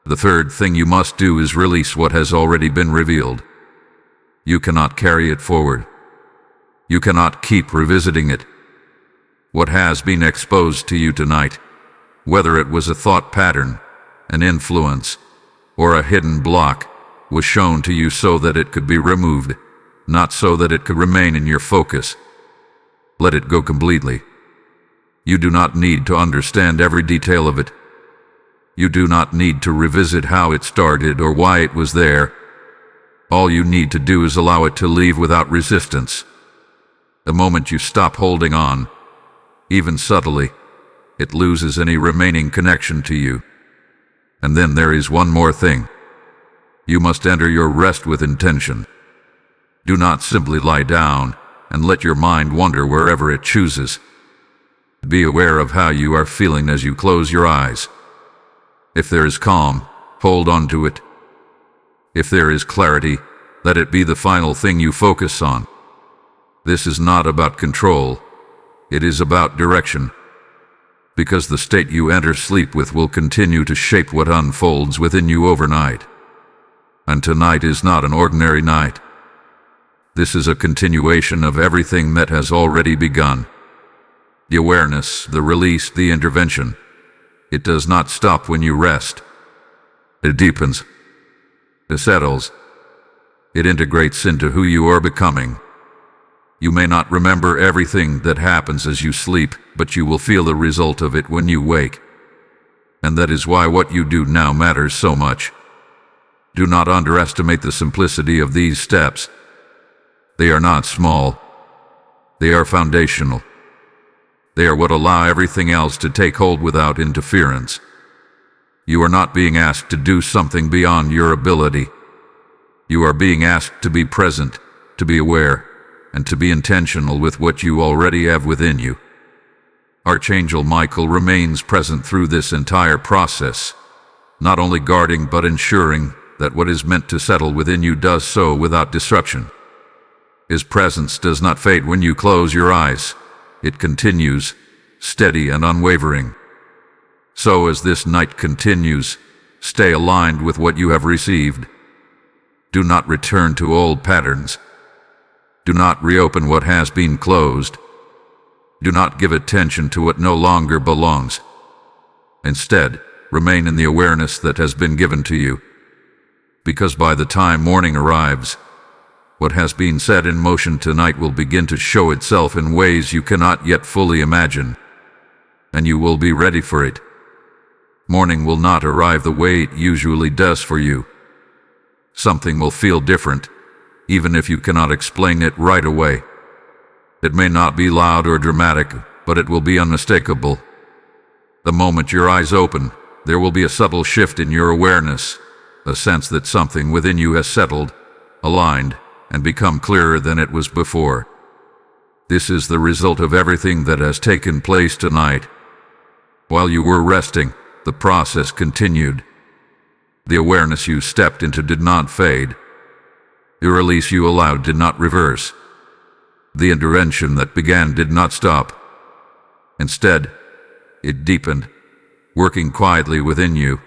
The third thing you must do is release what has already been revealed. You cannot carry it forward. You cannot keep revisiting it. What has been exposed to you tonight, whether it was a thought pattern, an influence, or a hidden block, was shown to you so that it could be removed, not so that it could remain in your focus. Let it go completely. You do not need to understand every detail of it. You do not need to revisit how it started or why it was there. All you need to do is allow it to leave without resistance. The moment you stop holding on, even subtly, it loses any remaining connection to you. And then there is one more thing. You must enter your rest with intention. Do not simply lie down and let your mind wander wherever it chooses. Be aware of how you are feeling as you close your eyes. If there is calm, hold on to it. If there is clarity, let it be the final thing you focus on. This is not about control. It is about direction. Because the state you enter sleep with will continue to shape what unfolds within you overnight. And tonight is not an ordinary night. This is a continuation of everything that has already begun. The awareness, the release, the intervention. It does not stop when you rest. It deepens. It settles. It integrates into who you are becoming. You may not remember everything that happens as you sleep, but you will feel the result of it when you wake. And that is why what you do now matters so much. Do not underestimate the simplicity of these steps. They are not small. They are foundational. They are what allow everything else to take hold without interference. You are not being asked to do something beyond your ability. You are being asked to be present, to be aware, and to be intentional with what you already have within you. Archangel Michael remains present through this entire process, not only guarding but ensuring that what is meant to settle within you does so without disruption. His presence does not fade when you close your eyes. It continues, steady and unwavering. So as this night continues, stay aligned with what you have received. Do not return to old patterns. Do not reopen what has been closed. Do not give attention to what no longer belongs. Instead, remain in the awareness that has been given to you. Because by the time morning arrives, what has been set in motion tonight will begin to show itself in ways you cannot yet fully imagine, and you will be ready for it. Morning will not arrive the way it usually does for you. Something will feel different, even if you cannot explain it right away. It may not be loud or dramatic, but it will be unmistakable. The moment your eyes open, there will be a subtle shift in your awareness, a sense that something within you has settled, aligned, and become clearer than it was before. This is the result of everything that has taken place tonight. While you were resting, the process continued. The awareness you stepped into did not fade. The release you allowed did not reverse. The intervention that began did not stop. Instead, it deepened, working quietly within you,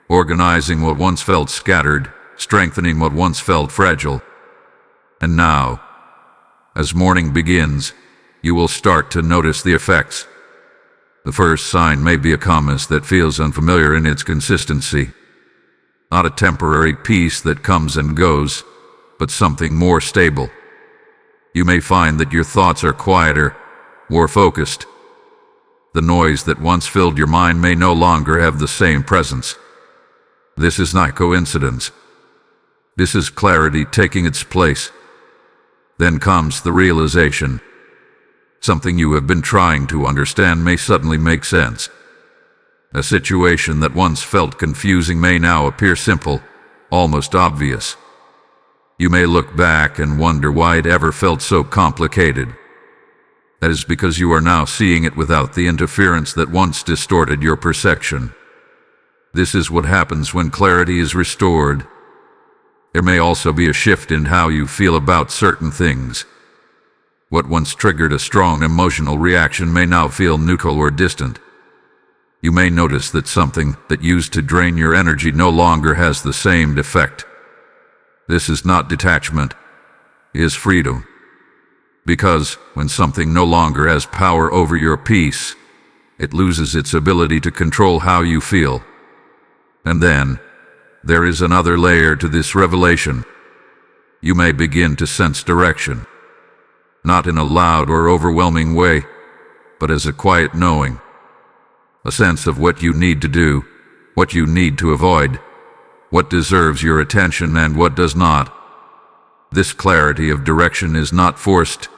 organizing what once felt scattered, strengthening what once felt fragile. And now, as morning begins, you will start to notice the effects. The first sign may be a calmness that feels unfamiliar in its consistency. Not a temporary peace that comes and goes, but something more stable. You may find that your thoughts are quieter, more focused. The noise that once filled your mind may no longer have the same presence. This is not coincidence. This is clarity taking its place. Then comes the realization. Something you have been trying to understand may suddenly make sense. A situation that once felt confusing may now appear simple, almost obvious. You may look back and wonder why it ever felt so complicated. That is because you are now seeing it without the interference that once distorted your perception. This is what happens when clarity is restored. There may also be a shift in how you feel about certain things. What once triggered a strong emotional reaction may now feel neutral or distant. You may notice that something that used to drain your energy no longer has the same effect. This is not detachment, it is freedom. Because when something no longer has power over your peace, it loses its ability to control how you feel. And then, there is another layer to this revelation. You may begin to sense direction. Not in a loud or overwhelming way, but as a quiet knowing. A sense of what you need to do, what you need to avoid, what deserves your attention and what does not. This clarity of direction is not forced.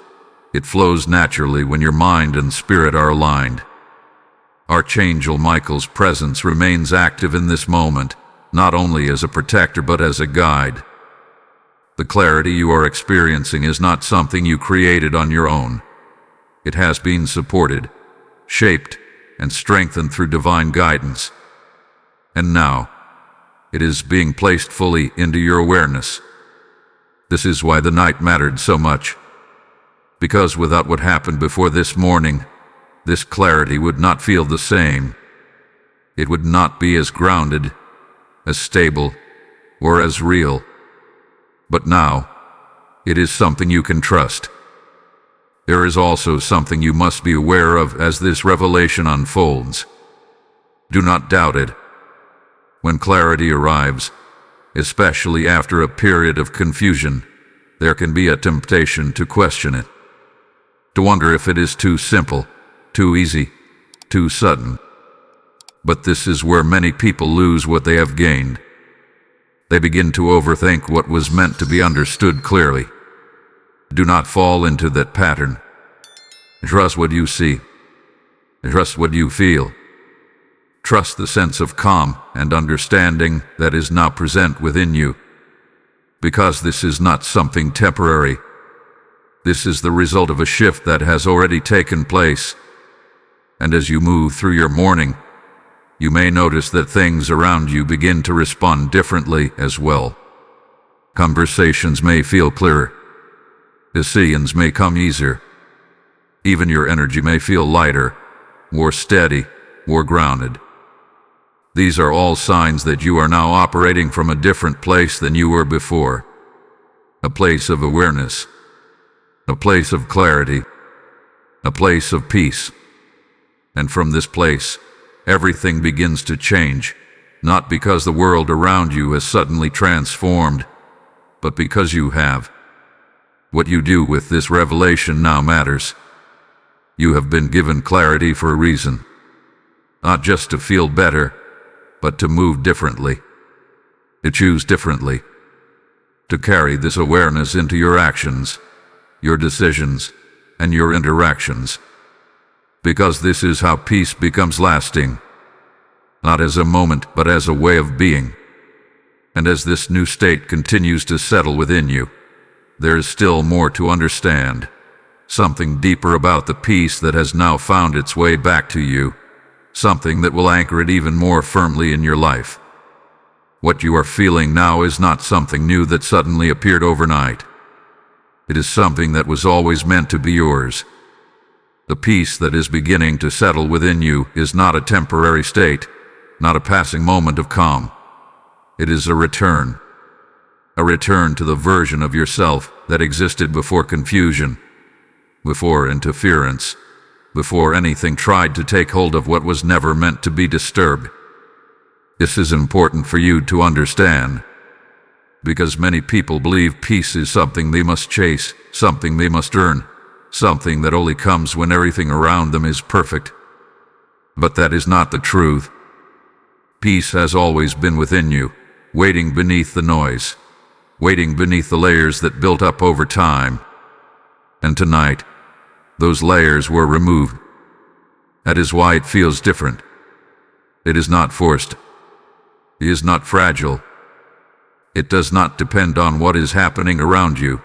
It flows naturally when your mind and spirit are aligned. Archangel Michael's presence remains active in this moment, not only as a protector but as a guide. The clarity you are experiencing is not something you created on your own. It has been supported, shaped, and strengthened through divine guidance. And now, it is being placed fully into your awareness. This is why the night mattered so much. Because without what happened before this morning, this clarity would not feel the same. It would not be as grounded, as stable, or as real. But now, it is something you can trust. There is also something you must be aware of as this revelation unfolds. Do not doubt it. When clarity arrives, especially after a period of confusion, there can be a temptation to question it, to wonder if it is too simple, too easy, too sudden. But this is where many people lose what they have gained. They begin to overthink what was meant to be understood clearly. Do not fall into that pattern. Trust what you see. Trust what you feel. Trust the sense of calm and understanding that is now present within you. Because this is not something temporary. This is the result of a shift that has already taken place. And as you move through your morning, you may notice that things around you begin to respond differently as well. Conversations may feel clearer. Decisions may come easier. Even your energy may feel lighter, more steady, more grounded. These are all signs that you are now operating from a different place than you were before. A place of awareness. A place of clarity. A place of peace. And from this place, everything begins to change, not because the world around you has suddenly transformed, but because you have. What you do with this revelation now matters. You have been given clarity for a reason. Not just to feel better, but to move differently. To choose differently. To carry this awareness into your actions, your decisions, and your interactions. Because this is how peace becomes lasting. Not as a moment, but as a way of being. And as this new state continues to settle within you, there is still more to understand. Something deeper about the peace that has now found its way back to you. Something that will anchor it even more firmly in your life. What you are feeling now is not something new that suddenly appeared overnight. It is something that was always meant to be yours. The peace that is beginning to settle within you is not a temporary state, not a passing moment of calm. It is a return to the version of yourself that existed before confusion, before interference, before anything tried to take hold of what was never meant to be disturbed. This is important for you to understand, because many people believe peace is something they must chase, something they must earn, something that only comes when everything around them is perfect. But that is not the truth. Peace has always been within you, waiting beneath the noise, waiting beneath the layers that built up over time. And tonight, those layers were removed. That is why it feels different. It is not forced. It is not fragile. It does not depend on what is happening around you.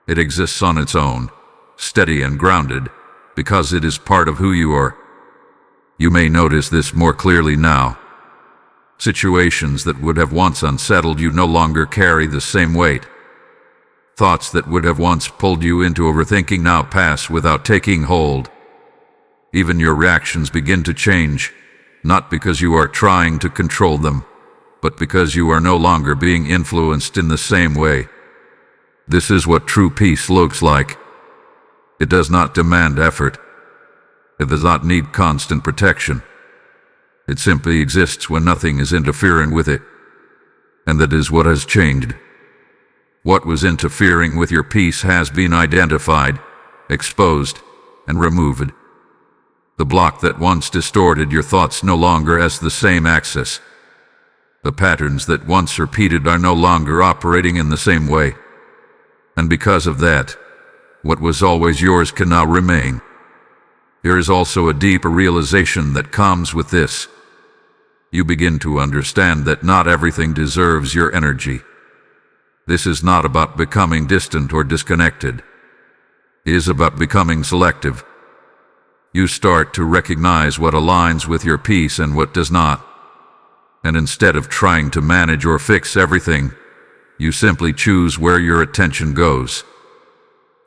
It exists on its own, steady and grounded, because it is part of who you are. You may notice this more clearly now. Situations that would have once unsettled you no longer carry the same weight. Thoughts that would have once pulled you into overthinking now pass without taking hold. Even your reactions begin to change, not because you are trying to control them, but because you are no longer being influenced in the same way. This is what true peace looks like. It does not demand effort. It does not need constant protection. It simply exists when nothing is interfering with it. And that is what has changed. What was interfering with your peace has been identified, exposed, and removed. The block that once distorted your thoughts no longer has the same access. The patterns that once repeated are no longer operating in the same way. And because of that, what was always yours can now remain. There is also a deeper realization that comes with this. You begin to understand that not everything deserves your energy. This is not about becoming distant or disconnected. It is about becoming selective. You start to recognize what aligns with your peace and what does not. And instead of trying to manage or fix everything, you simply choose where your attention goes.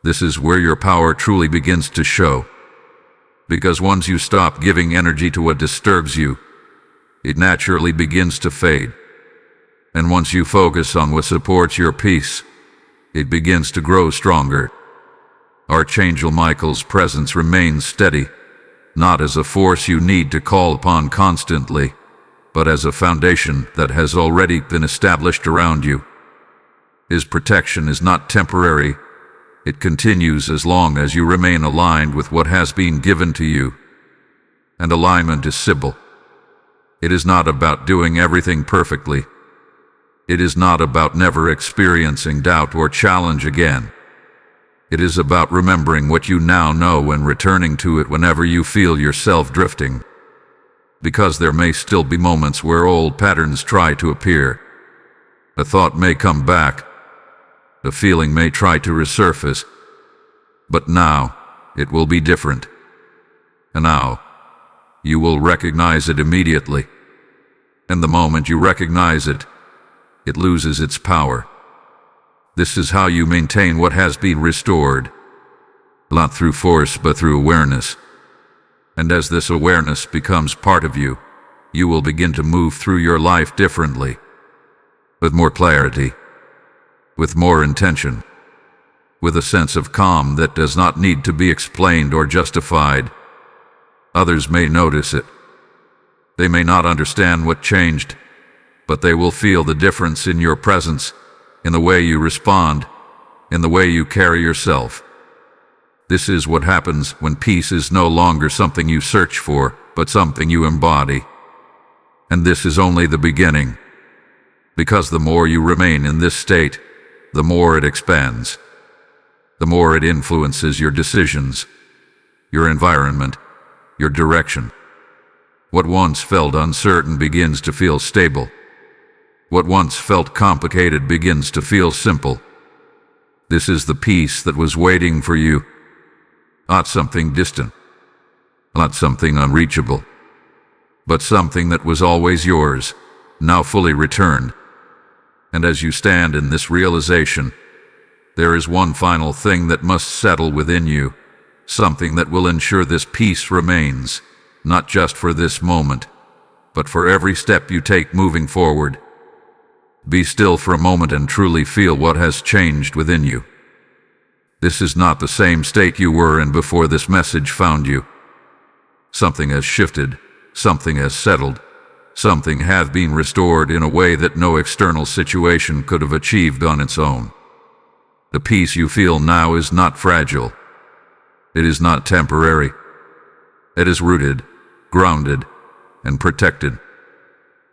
This is where your power truly begins to show. Because once you stop giving energy to what disturbs you, it naturally begins to fade. And once you focus on what supports your peace, it begins to grow stronger. Archangel Michael's presence remains steady, not as a force you need to call upon constantly, but as a foundation that has already been established around you. His protection is not temporary. It continues as long as you remain aligned with what has been given to you. And alignment is simple. It is not about doing everything perfectly. It is not about never experiencing doubt or challenge again. It is about remembering what you now know and returning to it whenever you feel yourself drifting. Because there may still be moments where old patterns try to appear. A thought may come back. A feeling may try to resurface. But now, it will be different. And now, you will recognize it immediately. And the moment you recognize it, it loses its power. This is how you maintain what has been restored, not through force but through awareness. And as this awareness becomes part of you, you will begin to move through your life differently, with more clarity, with more intention, with a sense of calm that does not need to be explained or justified. Others may notice it. They may not understand what changed, but they will feel the difference in your presence, in the way you respond, in the way you carry yourself. This is what happens when peace is no longer something you search for, but something you embody. And this is only the beginning, because the more you remain in this state, the more it expands, the more it influences your decisions, your environment, your direction. What once felt uncertain begins to feel stable. What once felt complicated begins to feel simple. This is the peace that was waiting for you. Not something distant, not something unreachable, but something that was always yours, now fully returned. And as you stand in this realization, there is one final thing that must settle within you, something that will ensure this peace remains, not just for this moment, but for every step you take moving forward. Be still for a moment and truly feel what has changed within you. This is not the same state you were in before this message found you. Something has shifted, something has settled, something has been restored in a way that no external situation could have achieved on its own. The peace you feel now is not fragile. It is not temporary. It is rooted, grounded, and protected.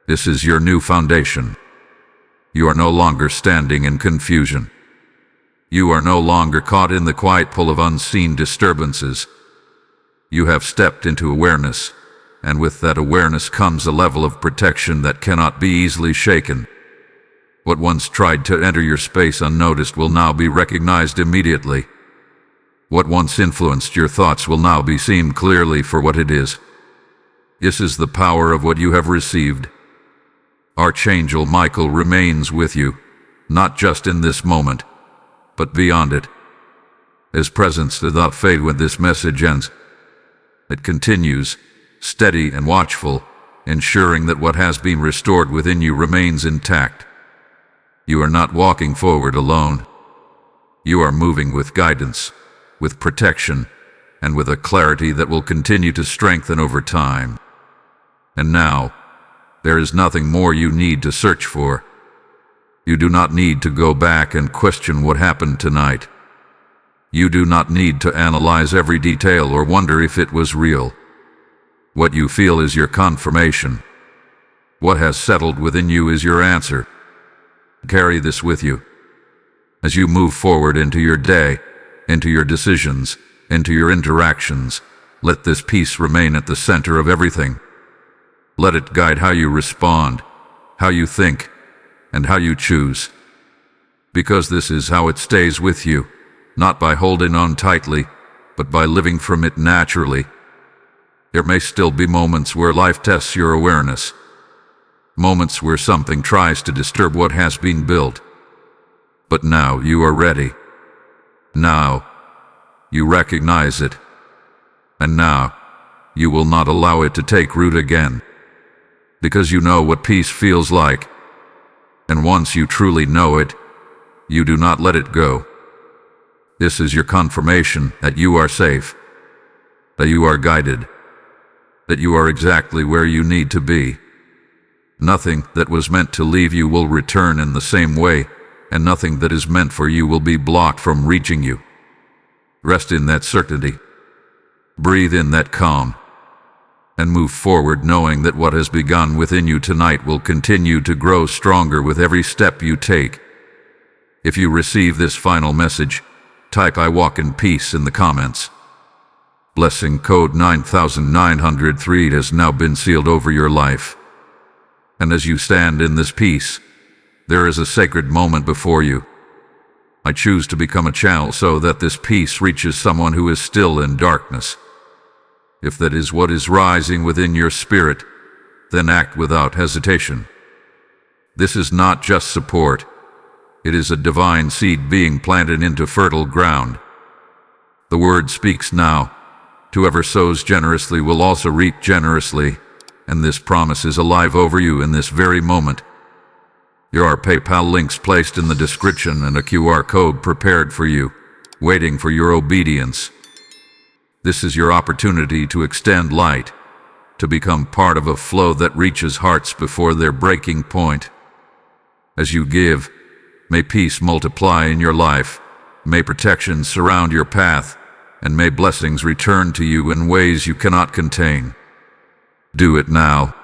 This is your new foundation. You are no longer standing in confusion. You are no longer caught in the quiet pull of unseen disturbances. You have stepped into awareness, and with that awareness comes a level of protection that cannot be easily shaken. What once tried to enter your space unnoticed will now be recognized immediately. What once influenced your thoughts will now be seen clearly for what it is. This is the power of what you have received. Archangel Michael remains with you, not just in this moment, but beyond it. His presence does not fade when this message ends. It continues, steady and watchful, ensuring that what has been restored within you remains intact. You are not walking forward alone. You are moving with guidance, with protection, and with a clarity that will continue to strengthen over time. And now, there is nothing more you need to search for. You do not need to go back and question what happened tonight. You do not need to analyze every detail or wonder if it was real. What you feel is your confirmation. What has settled within you is your answer. Carry this with you. As you move forward into your day, into your decisions, into your interactions, let this peace remain at the center of everything. Let it guide how you respond, how you think, and how you choose. Because this is how it stays with you, not by holding on tightly, but by living from it naturally. There may still be moments where life tests your awareness, moments where something tries to disturb what has been built. But now you are ready. Now you recognize it. And now you will not allow it to take root again. Because you know what peace feels like. And once you truly know it, you do not let it go. This is your confirmation that you are safe, that you are guided, that you are exactly where you need to be. Nothing that was meant to leave you will return in the same way, and nothing that is meant for you will be blocked from reaching you. Rest in that certainty. Breathe in that calm, and move forward knowing that what has begun within you tonight will continue to grow stronger with every step you take. If you receive this final message, type "I walk in peace" in the comments. Blessing code 9903 has now been sealed over your life. And as you stand in this peace, there is a sacred moment before you. I choose to become a channel so that this peace reaches someone who is still in darkness. If that is what is rising within your spirit, then act without hesitation. This is not just support. It is a divine seed being planted into fertile ground. The word speaks now. Whoever sows generously will also reap generously, and this promise is alive over you in this very moment. There are PayPal links placed in the description and a QR code prepared for you, waiting for your obedience. This is your opportunity to extend light, to become part of a flow that reaches hearts before their breaking point. As you give, may peace multiply in your life, may protection surround your path, and may blessings return to you in ways you cannot contain. Do it now.